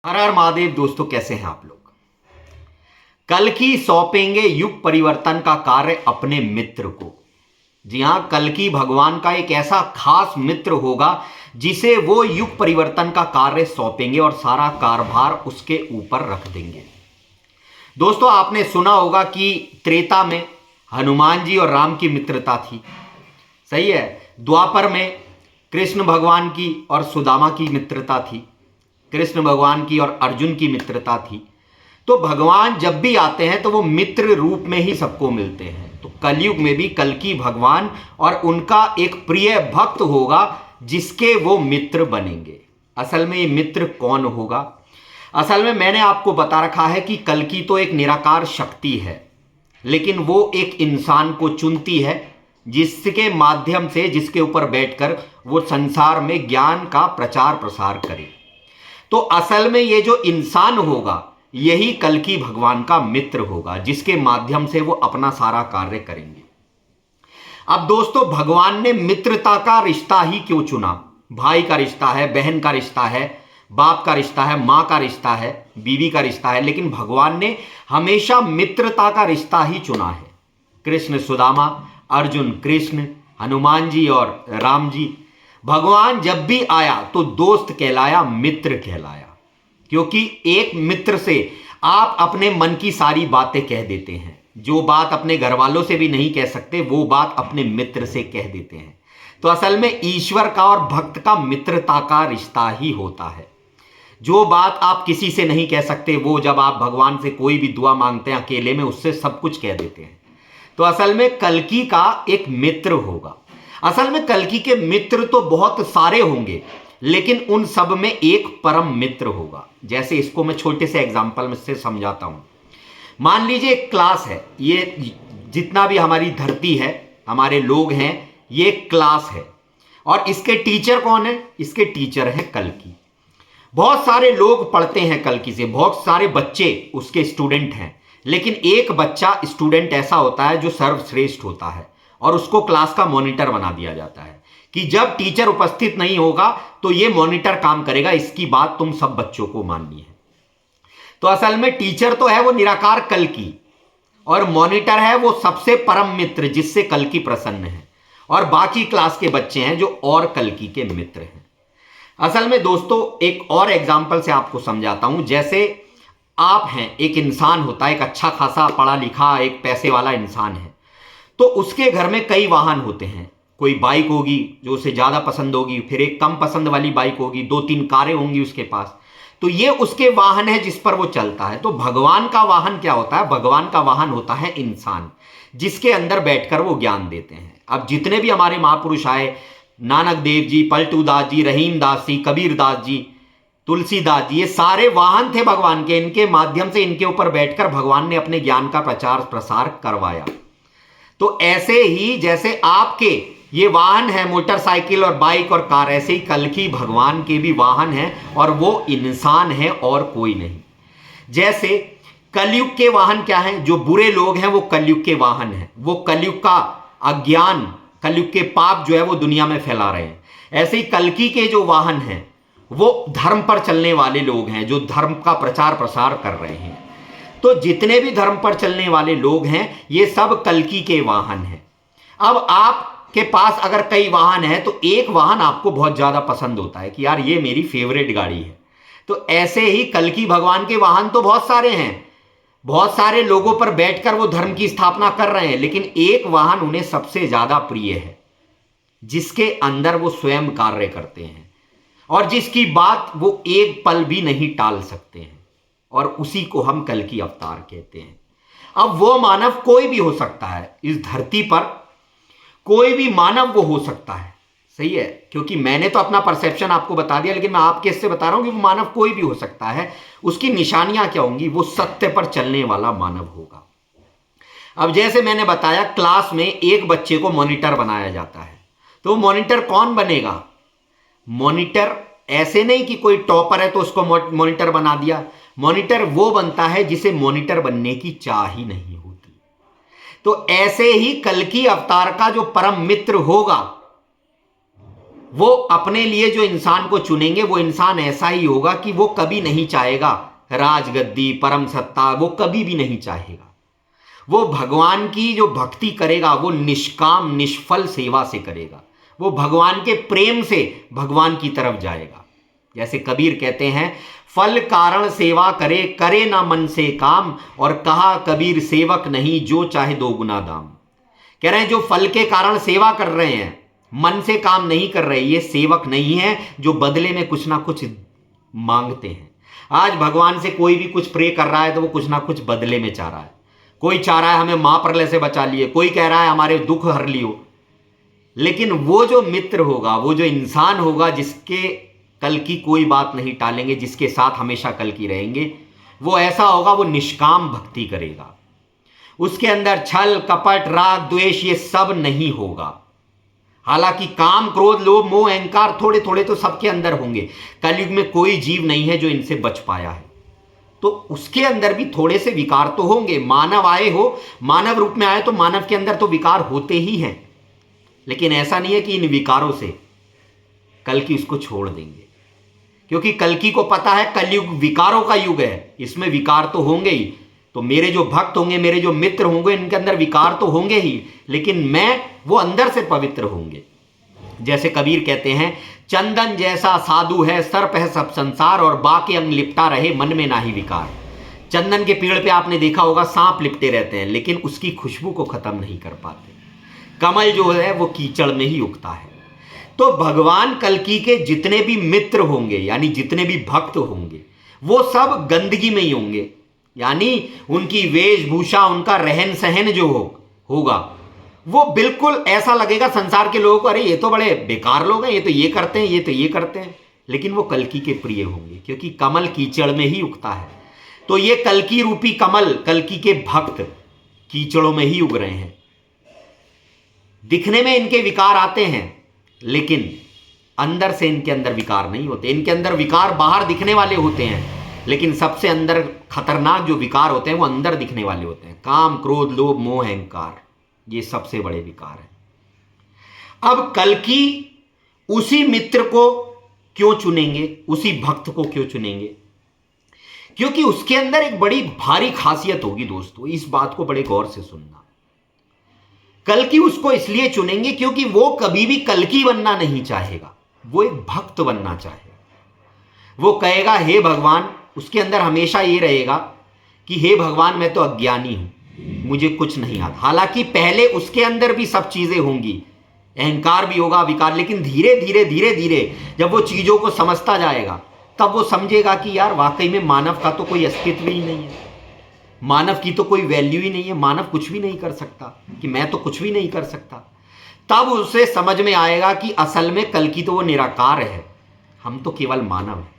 हर हर महादेव। दोस्तों, कैसे हैं आप लोग। कल्कि सौंपेंगे युग परिवर्तन का कार्य अपने मित्र को। जी हां, कल्कि भगवान का एक ऐसा खास मित्र होगा जिसे वो युग परिवर्तन का कार्य सौंपेंगे और सारा कारभार उसके ऊपर रख देंगे। दोस्तों, आपने सुना होगा कि त्रेता में हनुमान जी और राम की मित्रता थी। सही है। द्वापर में कृष्ण भगवान की और सुदामा की मित्रता थी। कृष्ण भगवान की और अर्जुन की मित्रता थी। तो भगवान जब भी आते हैं तो वो मित्र रूप में ही सबको मिलते हैं। तो कलयुग में भी कल्कि भगवान और उनका एक प्रिय भक्त होगा जिसके वो मित्र बनेंगे। असल में ये मित्र कौन होगा? असल में मैंने आपको बता रखा है कि कल्कि तो एक निराकार शक्ति है, लेकिन वो एक इंसान को चुनती है जिसके माध्यम से, जिसके ऊपर बैठकर वो संसार में ज्ञान का प्रचार प्रसार करे। तो असल में ये जो इंसान होगा यही कल्कि भगवान का मित्र होगा, जिसके माध्यम से वो अपना सारा कार्य करेंगे। अब दोस्तों, भगवान ने मित्रता का रिश्ता ही क्यों चुना? भाई का रिश्ता है, बहन का रिश्ता है, बाप का रिश्ता है, मां का रिश्ता है, बीवी का रिश्ता है, लेकिन भगवान ने हमेशा मित्रता का रिश्ता ही चुना है। कृष्ण सुदामा, अर्जुन कृष्ण, हनुमान जी और राम जी, भगवान जब भी आया तो दोस्त कहलाया, मित्र कहलाया। क्योंकि एक मित्र से आप अपने मन की सारी बातें कह देते हैं। जो बात अपने घर वालों से भी नहीं कह सकते वो बात अपने मित्र से कह देते हैं। तो असल में ईश्वर का और भक्त का मित्रता का रिश्ता ही होता है। जो बात आप किसी से नहीं कह सकते वो जब आप भगवान से कोई भी दुआ मांगते हैं अकेले में, उससे सब कुछ कह देते हैं। तो असल में कल्कि का एक मित्र होगा। असल में कल्कि के मित्र तो बहुत सारे होंगे, लेकिन उन सब में एक परम मित्र होगा। जैसे इसको मैं छोटे से एग्जांपल में से समझाता हूं। मान लीजिए एक क्लास है, ये जितना भी हमारी धरती है, हमारे लोग हैं, ये क्लास है। और इसके टीचर कौन है? इसके टीचर है कल्कि। बहुत सारे लोग पढ़ते हैं कल्कि से, बहुत सारे बच्चे उसके स्टूडेंट हैं, लेकिन एक बच्चा स्टूडेंट ऐसा होता है जो सर्वश्रेष्ठ होता है और उसको क्लास का मॉनिटर बना दिया जाता है कि जब टीचर उपस्थित नहीं होगा तो ये मॉनिटर काम करेगा। इसकी बात तुम सब बच्चों को माननी है। तो असल में टीचर तो है वो निराकार कल्कि, और मॉनिटर है वो सबसे परम मित्र जिससे कल्कि प्रसन्न है, और बाकी क्लास के बच्चे हैं जो और कल्कि के मित्र हैं। असल में दोस्तों, एक और एग्जाम्पल से आपको समझाता हूं। जैसे आप हैं, एक इंसान होता है, एक अच्छा खासा पढ़ा लिखा एक पैसे वाला इंसान है, तो उसके घर में कई वाहन होते हैं। कोई बाइक होगी जो उसे ज़्यादा पसंद होगी, फिर एक कम पसंद वाली बाइक होगी, 2-3 कारें होंगी उसके पास। तो ये उसके वाहन है जिस पर वो चलता है। तो भगवान का वाहन क्या होता है? भगवान का वाहन होता है इंसान, जिसके अंदर बैठकर वो ज्ञान देते हैं। अब जितने भी हमारे महापुरुष आए, नानक देव जी, पलटू दास जी, रहीम दास जी, कबीर दास जी, तुलसीदास जी, ये सारे वाहन थे भगवान के। इनके माध्यम से, इनके ऊपर बैठकर भगवान ने अपने ज्ञान का प्रचार प्रसार करवाया। तो ऐसे ही जैसे आपके ये वाहन है, मोटरसाइकिल और बाइक और कार, ऐसे ही कल्कि भगवान के भी वाहन हैं और वो इंसान है और कोई नहीं। जैसे कलयुग के वाहन क्या हैं? जो बुरे लोग हैं वो कलयुग के वाहन हैं। वो कलयुग का अज्ञान, कलयुग के पाप जो है वो दुनिया में फैला रहे हैं। ऐसे ही कल्कि के जो वाहन हैं वो धर्म पर चलने वाले लोग हैं, जो धर्म का प्रचार प्रसार कर रहे हैं। तो जितने भी धर्म पर चलने वाले लोग हैं ये सब कल्कि के वाहन हैं। अब आपके पास अगर कई वाहन हैं तो एक वाहन आपको बहुत ज्यादा पसंद होता है कि यार ये मेरी फेवरेट गाड़ी है। तो ऐसे ही कल्कि भगवान के वाहन तो बहुत सारे हैं, बहुत सारे लोगों पर बैठकर वो धर्म की स्थापना कर रहे हैं, लेकिन एक वाहन उन्हें सबसे ज्यादा प्रिय है, जिसके अंदर वो स्वयं कार्य करते हैं और जिसकी बात वो एक पल भी नहीं टाल सकते हैं, और उसी को हम कल्कि अवतार कहते हैं। अब वो मानव कोई भी हो सकता है इस धरती पर, कोई भी मानव वो हो सकता है। सही है, क्योंकि मैंने तो अपना परसेप्शन आपको बता दिया, लेकिन मैं आपके इससे बता रहा हूं कि वो मानव कोई भी हो सकता है। उसकी निशानियां क्या होंगी? वो सत्य पर चलने वाला मानव होगा। अब जैसे मैंने बताया, क्लास में एक बच्चे को मॉनिटर बनाया जाता है, तो मॉनिटर कौन बनेगा? मॉनिटर ऐसे नहीं कि कोई टॉपर है तो उसको मॉनिटर बना दिया। मॉनिटर वो बनता है जिसे मॉनिटर बनने की चाह ही नहीं होती। तो ऐसे ही कल्कि अवतार का जो परम मित्र होगा वो अपने लिए जो इंसान को चुनेंगे वो इंसान ऐसा ही होगा कि वो कभी नहीं चाहेगा राजगद्दी परम सत्ता, वो कभी भी नहीं चाहेगा। वो भगवान की जो भक्ति करेगा वो निष्काम निष्फल सेवा से करेगा, वो भगवान के प्रेम से भगवान की तरफ जाएगा। जैसे कबीर कहते हैं, फल कारण सेवा करे, करे ना मन से काम, और कहा कबीर सेवक नहीं जो चाहे दो गुना दाम। कह रहे हैं जो फल के कारण सेवा कर रहे हैं, मन से काम नहीं कर रहे, ये सेवक नहीं है जो बदले में कुछ ना कुछ मांगते हैं। आज भगवान से कोई भी कुछ प्रे कर रहा है तो वो कुछ ना कुछ बदले में चाह रहा है। कोई चाह रहा है हमें महाप्रलय से बचा लिए, कोई कह रहा है हमारे दुख हर लियो। लेकिन वो जो मित्र होगा, वो जो इंसान होगा जिसके कल की कोई बात नहीं टालेंगे, जिसके साथ हमेशा कल की रहेंगे, वो ऐसा होगा, वो निष्काम भक्ति करेगा। उसके अंदर छल कपट राग द्वेष ये सब नहीं होगा। हालांकि काम क्रोध लोभ मोह अहंकार थोड़े थोड़े तो सबके अंदर होंगे। कलयुग में कोई जीव नहीं है जो इनसे बच पाया है, तो उसके अंदर भी थोड़े से विकार तो होंगे। मानव आए हो, मानव रूप में आए तो मानव के अंदर तो विकार होते ही हैं, लेकिन ऐसा नहीं है कि इन विकारों से कल्कि उसको छोड़ देंगे, क्योंकि कल्कि को पता है कलयुग विकारों का युग है, इसमें विकार तो होंगे ही। तो मेरे जो भक्त होंगे, मेरे जो मित्र होंगे, इनके अंदर विकार तो होंगे ही, लेकिन मैं वो अंदर से पवित्र होंगे। जैसे कबीर कहते हैं, चंदन जैसा साधु है सर्प है सब संसार, और बाकी अंग लिपटा रहे मन में ना ही विकार। चंदन के पेड़ पे आपने देखा होगा सांप लिपटे रहते हैं, लेकिन उसकी खुशबू को खत्म नहीं कर पाते। कमल जो है वो कीचड़ में ही उगता है। तो भगवान कल्कि के जितने भी मित्र होंगे, यानी जितने भी भक्त होंगे, वो सब गंदगी में ही होंगे। यानी उनकी वेशभूषा, उनका रहन सहन जो होगा वो बिल्कुल ऐसा लगेगा संसार के लोगों को, अरे ये तो बड़े बेकार लोग हैं, ये तो ये करते हैं, ये तो ये करते हैं। लेकिन वो कल्कि के प्रिय होंगे, क्योंकि कमल कीचड़ में ही उगता है। तो ये कल्कि रूपी कमल, कल्कि के भक्त कीचड़ों में ही उग रहे हैं। दिखने में इनके विकार आते हैं, लेकिन अंदर से इनके अंदर विकार नहीं होते। इनके अंदर विकार बाहर दिखने वाले होते हैं, लेकिन सबसे अंदर खतरनाक जो विकार होते हैं वो अंदर दिखने वाले होते हैं। काम क्रोध लोभ मोह अहंकार, ये सबसे बड़े विकार हैं। अब कल्कि उसी मित्र को क्यों चुनेंगे, उसी भक्त को क्यों चुनेंगे? क्योंकि उसके अंदर एक बड़ी भारी खासियत होगी दोस्तों, इस बात को बड़े गौर से सुनना। कल्कि उसको इसलिए चुनेंगे क्योंकि वो कभी भी कल्कि बनना नहीं चाहेगा, वो एक भक्त बनना चाहेगा। वो कहेगा हे भगवान, उसके अंदर हमेशा ये रहेगा कि हे भगवान मैं तो अज्ञानी हूं, मुझे कुछ नहीं आता। हालांकि पहले उसके अंदर भी सब चीजें होंगी, अहंकार भी होगा, विकार, लेकिन धीरे धीरे धीरे धीरे जब वो चीजों को समझता जाएगा तब वो समझेगा कि यार वाकई में मानव का तो कोई अस्तित्व ही नहीं है, मानव की तो कोई वैल्यू ही नहीं है, मानव कुछ भी नहीं कर सकता, कि मैं तो कुछ भी नहीं कर सकता। तब उसे समझ में आएगा कि असल में कल्कि तो वो निराकार है, हम तो केवल मानव हैं।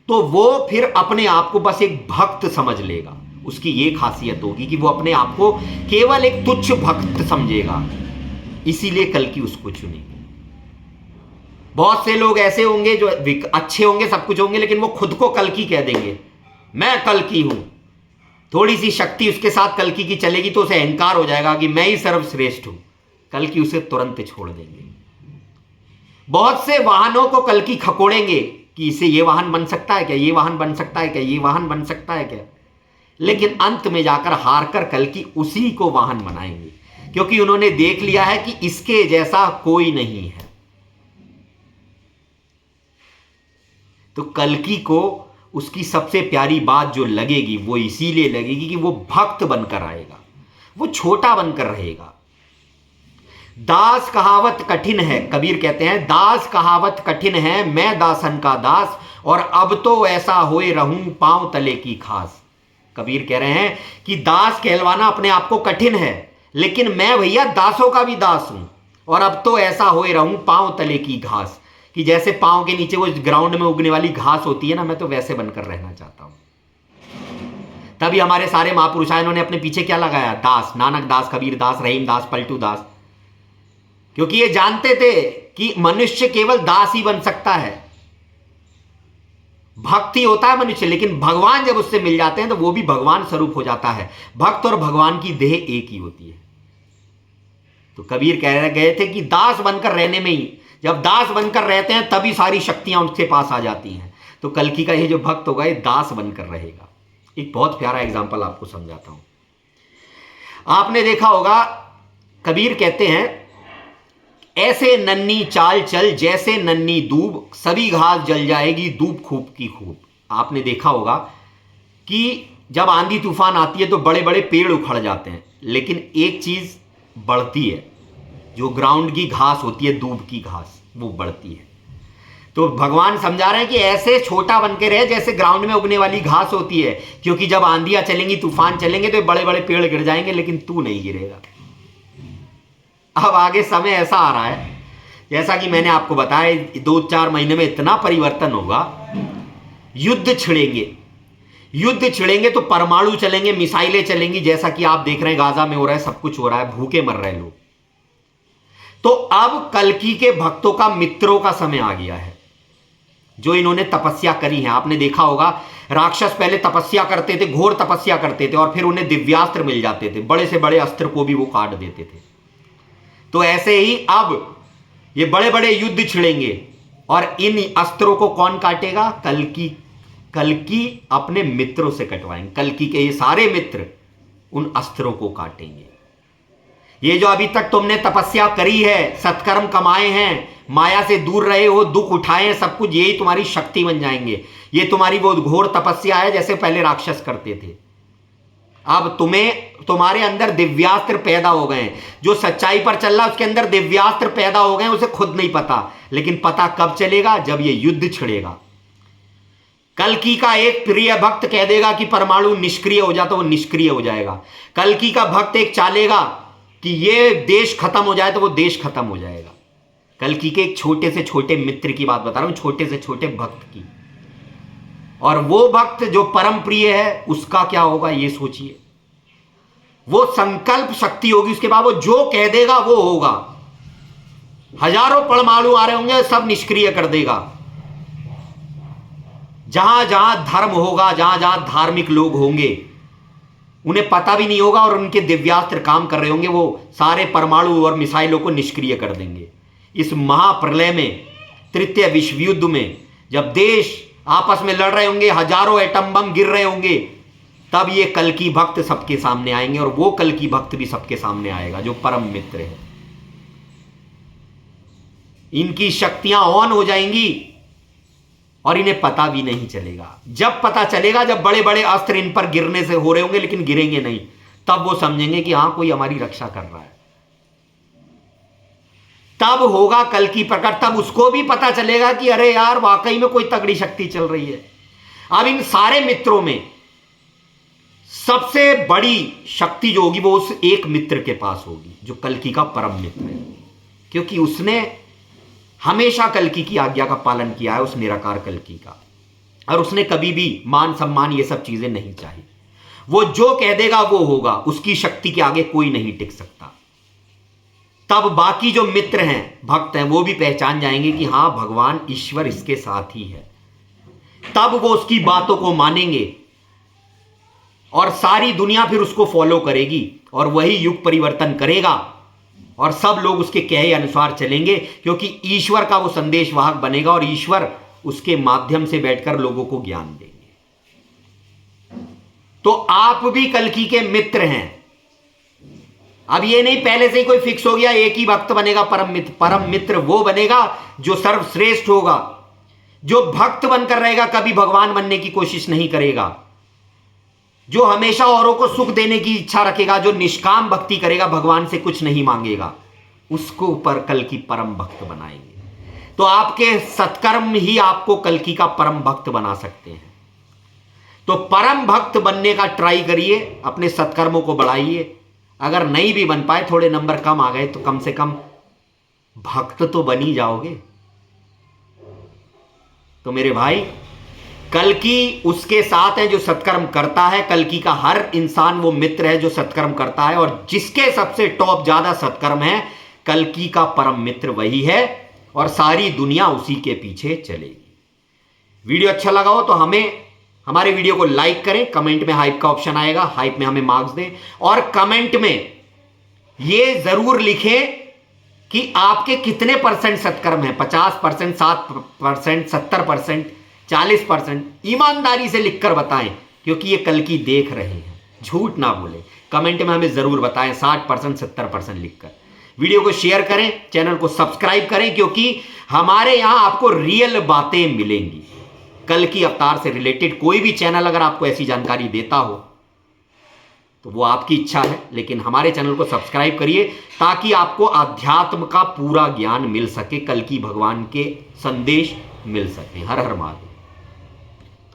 तो वो फिर अपने आप को बस एक भक्त समझ लेगा। उसकी ये खासियत होगी कि वो अपने आप को केवल एक तुच्छ भक्त समझेगा, इसीलिए कल्कि उसको चुनेंगे। बहुत से लोग ऐसे होंगे जो अच्छे होंगे, सब कुछ होंगे, लेकिन वो खुद को कल्कि कह देंगे, मैं कल्कि हूं। थोड़ी सी शक्ति उसके साथ कल्कि की चलेगी तो उसे अहंकार हो जाएगा कि मैं ही सर्वश्रेष्ठ हूं, कल्कि उसे तुरंत छोड़ देंगे। बहुत से वाहनों को कल्कि खकोड़ेंगे कि इसे ये वाहन बन सकता है क्या, ये वाहन बन सकता है क्या, ये वाहन बन सकता है क्या, लेकिन अंत में जाकर हार कर कल्कि उसी को वाहन बनाएंगे, क्योंकि उन्होंने देख लिया है कि इसके जैसा कोई नहीं है। तो कल्कि को उसकी सबसे प्यारी बात जो लगेगी वो इसीलिए लगेगी कि वो भक्त बनकर आएगा, वो छोटा बनकर रहेगा। दास कहावत कठिन है, कबीर कहते हैं दास कहावत कठिन है, मैं दासन का दास, और अब तो ऐसा होए रहूं पांव तले की खास। कबीर कह रहे हैं कि दास कहलवाना अपने आप को कठिन है, लेकिन मैं भैया दासों का भी दास हूं, और अब तो ऐसा होए रहूं पांव तले की घास, कि जैसे पांव के नीचे वो ग्राउंड में उगने वाली घास होती है ना, मैं तो वैसे बनकर रहना चाहता हूं। तभी हमारे सारे महापुरुष इन्होंने अपने पीछे क्या लगाया, दास, नानक दास, कबीर दास, रहीम दास, पलटू दास, क्योंकि ये जानते थे कि मनुष्य केवल दास ही बन सकता है। भक्ति होता है मनुष्य, लेकिन भगवान जब उससे मिल जाते हैं तो वो भी भगवान स्वरूप हो जाता है। भक्त और भगवान की देह एक ही होती है। तो कबीर कह गए थे कि दास बनकर रहने में ही जब दास बनकर रहते हैं तभी सारी शक्तियां उनके पास आ जाती हैं। तो कल्कि का ये जो भक्त होगा ये दास बनकर रहेगा। एक बहुत प्यारा एग्जाम्पल आपको समझाता हूं। आपने देखा होगा कबीर कहते हैं, ऐसे नन्ही चाल चल जैसे नन्ही दूब, सभी घास जल जाएगी दूब खूब की खूब। आपने देखा होगा कि जब आंधी तूफान आती है तो बड़े बड़े पेड़ उखड़ जाते हैं, लेकिन एक चीज बढ़ती है, जो ग्राउंड की घास होती है, दूब की घास, वो बढ़ती है। तो भगवान समझा रहे हैं कि ऐसे छोटा बन के रहे जैसे ग्राउंड में उगने वाली घास होती है, क्योंकि जब आंधियां चलेंगी, तूफान चलेंगे तो बड़े बड़े पेड़ गिर जाएंगे, लेकिन तू नहीं गिरेगा। अब आगे समय ऐसा आ रहा है, जैसा कि मैंने आपको बताया, 2-4 महीने में इतना परिवर्तन होगा, युद्ध छिड़ेंगे तो परमाणु चलेंगे, मिसाइलें चलेंगी, जैसा कि आप देख रहे हैं गाजा में हो रहा है, सब कुछ हो रहा है, भूखे मर रहे हैं लोग। तो अब कल्कि के भक्तों का, मित्रों का समय आ गया है, जो इन्होंने तपस्या करी है। आपने देखा होगा राक्षस पहले तपस्या करते थे, घोर तपस्या करते थे, और फिर उन्हें दिव्यास्त्र मिल जाते थे, बड़े से बड़े अस्त्र को भी वो काट देते थे। तो ऐसे ही अब ये बड़े बड़े युद्ध छिड़ेंगे, और इन अस्त्रों को कौन काटेगा? कल्कि अपने मित्रों से कटवाएंगे। कल्कि के ये सारे मित्र उन अस्त्रों को काटेंगे। ये जो अभी तक तुमने तपस्या करी है, सत्कर्म कमाए हैं, माया से दूर रहे हो, दुख उठाए हैं, सब कुछ यही तुम्हारी शक्ति बन जाएंगे। ये तुम्हारी वो घोर तपस्या है जैसे पहले राक्षस करते थे। अब तुम्हारे अंदर दिव्यास्त्र पैदा हो गए हैं। जो सच्चाई पर चल रहा है उसके अंदर दिव्यास्त्र पैदा हो गए हैं, उसे खुद नहीं पता, लेकिन पता कब चलेगा? जब ये युद्ध छिड़ेगा। कल्कि का एक प्रिय भक्त कह देगा कि परमाणु निष्क्रिय हो जाता, वो निष्क्रिय हो जाएगा। कल्कि का भक्त एक चालेगा कि ये देश खत्म हो जाए, तो वो देश खत्म हो जाएगा। कल्कि के एक छोटे से छोटे मित्र की बात बता रहा हूं, छोटे से छोटे भक्त की। और वो भक्त जो परम प्रिय है, उसका क्या होगा ये सोचिए। वो संकल्प शक्ति होगी उसके बाद, वो जो कह देगा वो होगा। हजारों परमाणु आ रहे होंगे, सब निष्क्रिय कर देगा। जहां जहां धर्म होगा, जहां जहां धार्मिक लोग होंगे, उन्हें पता भी नहीं होगा और उनके दिव्यास्त्र काम कर रहे होंगे, वो सारे परमाणु और मिसाइलों को निष्क्रिय कर देंगे। इस महाप्रलय में, तृतीय विश्व युद्ध में, जब देश आपस में लड़ रहे होंगे, हजारों एटम बम गिर रहे होंगे, तब ये कल्कि भक्त सबके सामने आएंगे, और वो कल्कि भक्त भी सबके सामने आएगा जो परम मित्र है। इनकी शक्तियां ऑन हो जाएंगी और इन्हें पता भी नहीं चलेगा। जब पता चलेगा, जब बड़े बड़े अस्त्र इन पर गिरने से हो रहे होंगे लेकिन गिरेंगे नहीं, तब वो समझेंगे कि हां, कोई हमारी रक्षा कर रहा है। तब होगा कल्कि प्रकट। तब उसको भी पता चलेगा कि अरे यार, वाकई में कोई तगड़ी शक्ति चल रही है। अब इन सारे मित्रों में सबसे बड़ी शक्ति जो होगी वो उस एक मित्र के पास होगी, जो कल्कि का परम मित्र है, क्योंकि उसने हमेशा कल्कि की आज्ञा का पालन किया है, उस निराकार कल्कि का, और उसने कभी भी मान सम्मान ये सब चीजें नहीं चाही। वो जो कह देगा वो होगा, उसकी शक्ति के आगे कोई नहीं टिक सकता। तब बाकी जो मित्र हैं, भक्त हैं, वो भी पहचान जाएंगे कि हां, भगवान ईश्वर इसके साथ ही है। तब वो उसकी बातों को मानेंगे और सारी दुनिया फिर उसको फॉलो करेगी, और वही युग परिवर्तन करेगा, और सब लोग उसके कहे अनुसार चलेंगे, क्योंकि ईश्वर का वो संदेश वाहक बनेगा, और ईश्वर उसके माध्यम से बैठकर लोगों को ज्ञान देंगे। तो आप भी कल्कि के मित्र हैं। अब ये नहीं पहले से ही कोई फिक्स हो गया एक ही भक्त बनेगा परम मित्र। परम मित्र वो बनेगा जो सर्वश्रेष्ठ होगा, जो भक्त बनकर रहेगा, कभी भगवान बनने की कोशिश नहीं करेगा, जो हमेशा औरों को सुख देने की इच्छा रखेगा, जो निष्काम भक्ति करेगा, भगवान से कुछ नहीं मांगेगा, उसको पर कल्कि परम भक्त बनाएंगे। तो आपके सत्कर्म ही आपको कल्कि का परम भक्त बना सकते हैं। तो परम भक्त बनने का ट्राई करिए, अपने सत्कर्मों को बढ़ाइए। अगर नहीं भी बन पाए, थोड़े नंबर कम आ गए, तो कम से कम भक्त तो बन ही जाओगे। तो मेरे भाई, कल्कि उसके साथ है जो सत्कर्म करता है। कल्कि का हर इंसान वो मित्र है जो सत्कर्म करता है, और जिसके सबसे टॉप ज्यादा सत्कर्म है, कल्कि का परम मित्र वही है, और सारी दुनिया उसी के पीछे चलेगी। वीडियो अच्छा लगा हो तो हमारे वीडियो को लाइक करें, कमेंट में हाइप का ऑप्शन आएगा, हाइप में हमें मार्क्स दें, और कमेंट में ये जरूर लिखें कि आपके कितने परसेंट सत्कर्म है, 50%, 7%, 70%, 40%, ईमानदारी से लिखकर बताएं, क्योंकि ये कल की देख रहे हैं, झूठ ना बोले। कमेंट में हमें जरूर बताएं 60%, 70% लिखकर। वीडियो को शेयर करें, चैनल को सब्सक्राइब करें, क्योंकि हमारे यहां आपको रियल बातें मिलेंगी। कल की अवतार से रिलेटेड कोई भी चैनल अगर आपको ऐसी जानकारी देता हो तो वो आपकी इच्छा है, लेकिन हमारे चैनल को सब्सक्राइब करिए ताकि आपको अध्यात्म का पूरा ज्ञान मिल सके, कल की भगवान के संदेश मिल सके। हर हर महादेव।